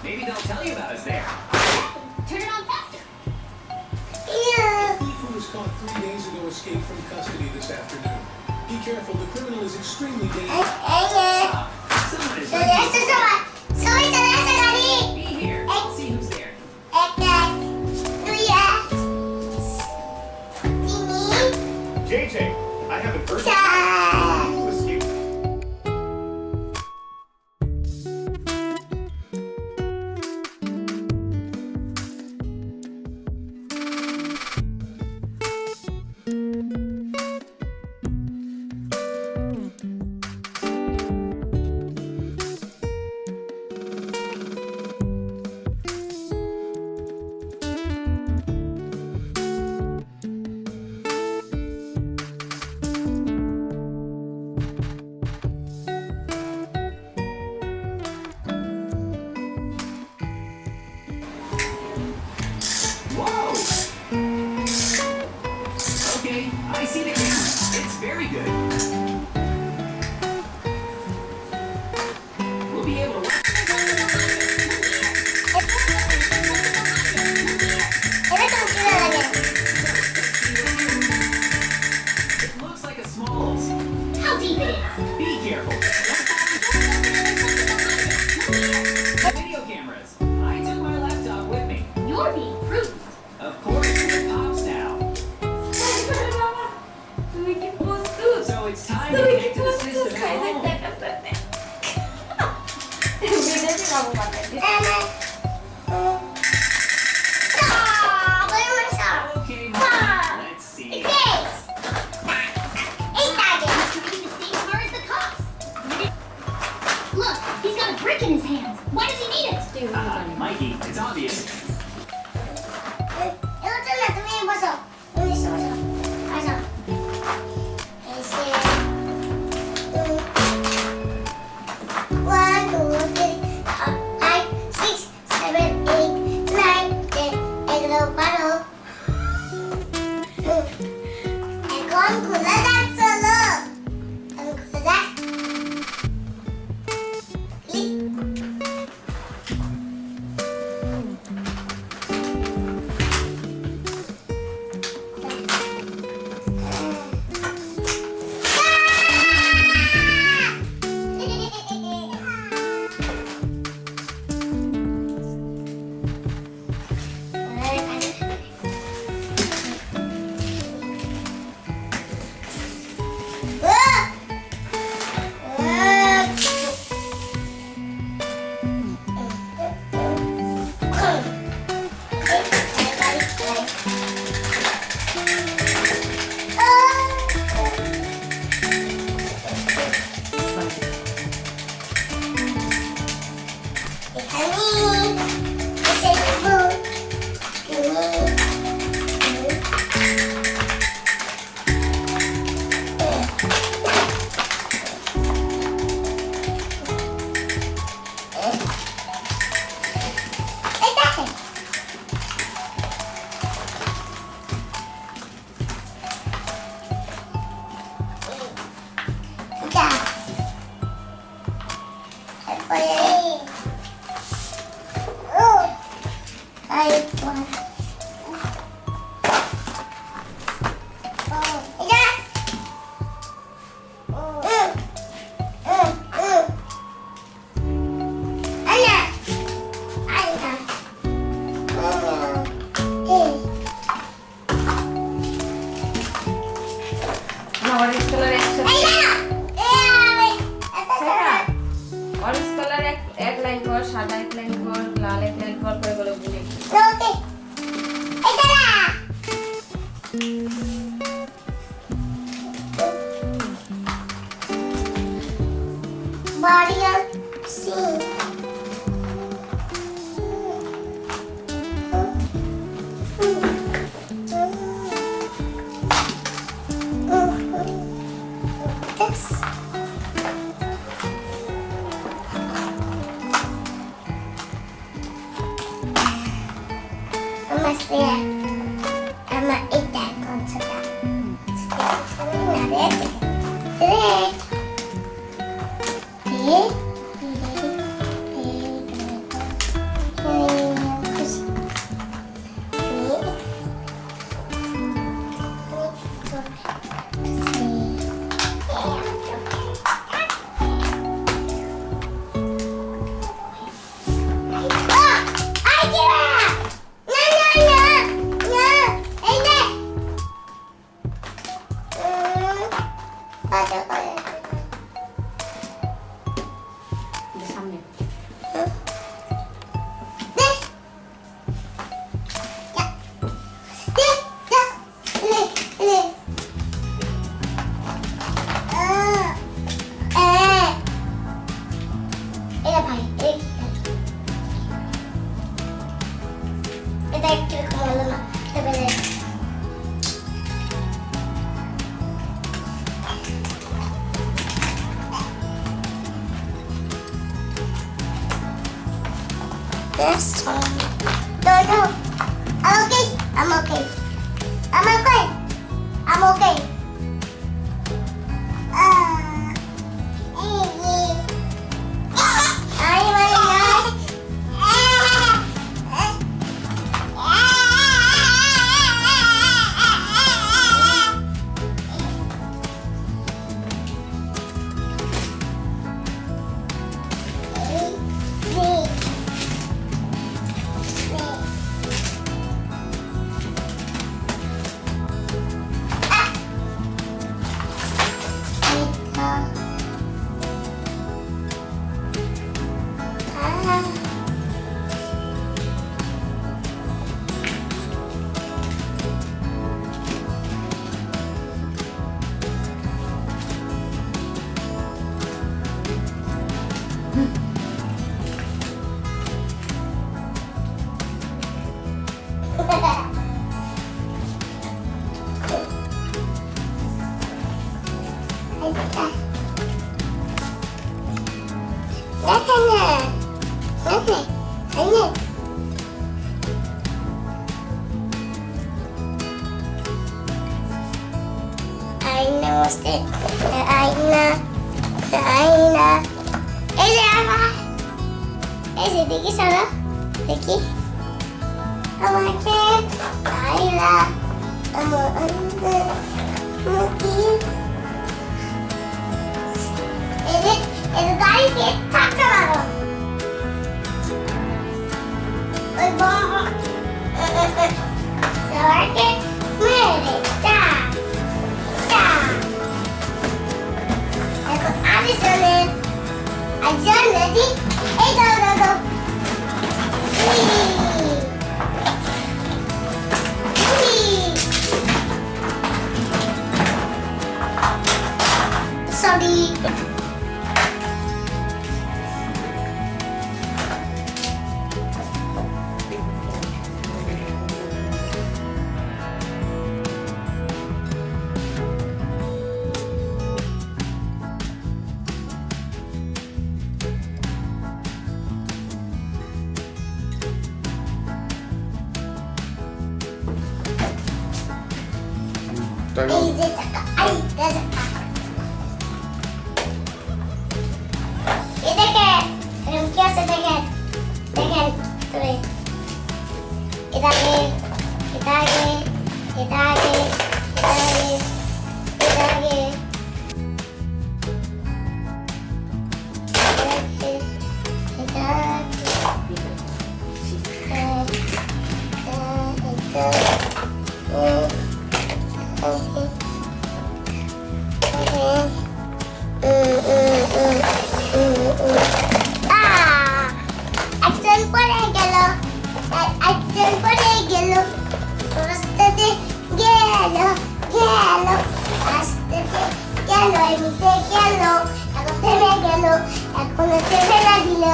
Maybe they'll tell you about us there. Turn it on faster. The thief who was caught 3 days ago escaped from custody this afternoon. Be careful, the criminal is extremely dangerous. Stop. Someone is Be here. I'll see who's there. JJ, I have an urgent to escape. Whoa! Okay, I see the camera. It's very good. We'll be able to watch. It looks like a small. How deep it is? Be careful. Video cameras. I took my laptop with me. You're being rude. Of course, we're cops now. So it's time to connect to the system at home. Okay, Mom, let's see. Look, he's got a brick in his hands. Why does he need it? Mikey, it's obvious. Orange colour orange colour এক line কর, সাদা এক line কর, লাল এক line কর করে বলে বুঝে এটা একটু এরকম হলো না এবারে That's fine. No. I'm okay. I'm okay. I'm okay. I'm okay. দেখি সারা দেখি আমাকে আইলা আমার মুখি এর গাড়িকে ধাক্কা মারো ওই বম সবাইকে মেরে টা এখন আগে চলে আজন রেডি এই দাও Sorry. এই যে টাকা আইটা টাকা এই দেখেন এরকম কি আছে দেখেন তোরে এটা আগে রাস্তাতে গেল এমনিতে গেল এখন থেমে গেল এখন থেমে না দিল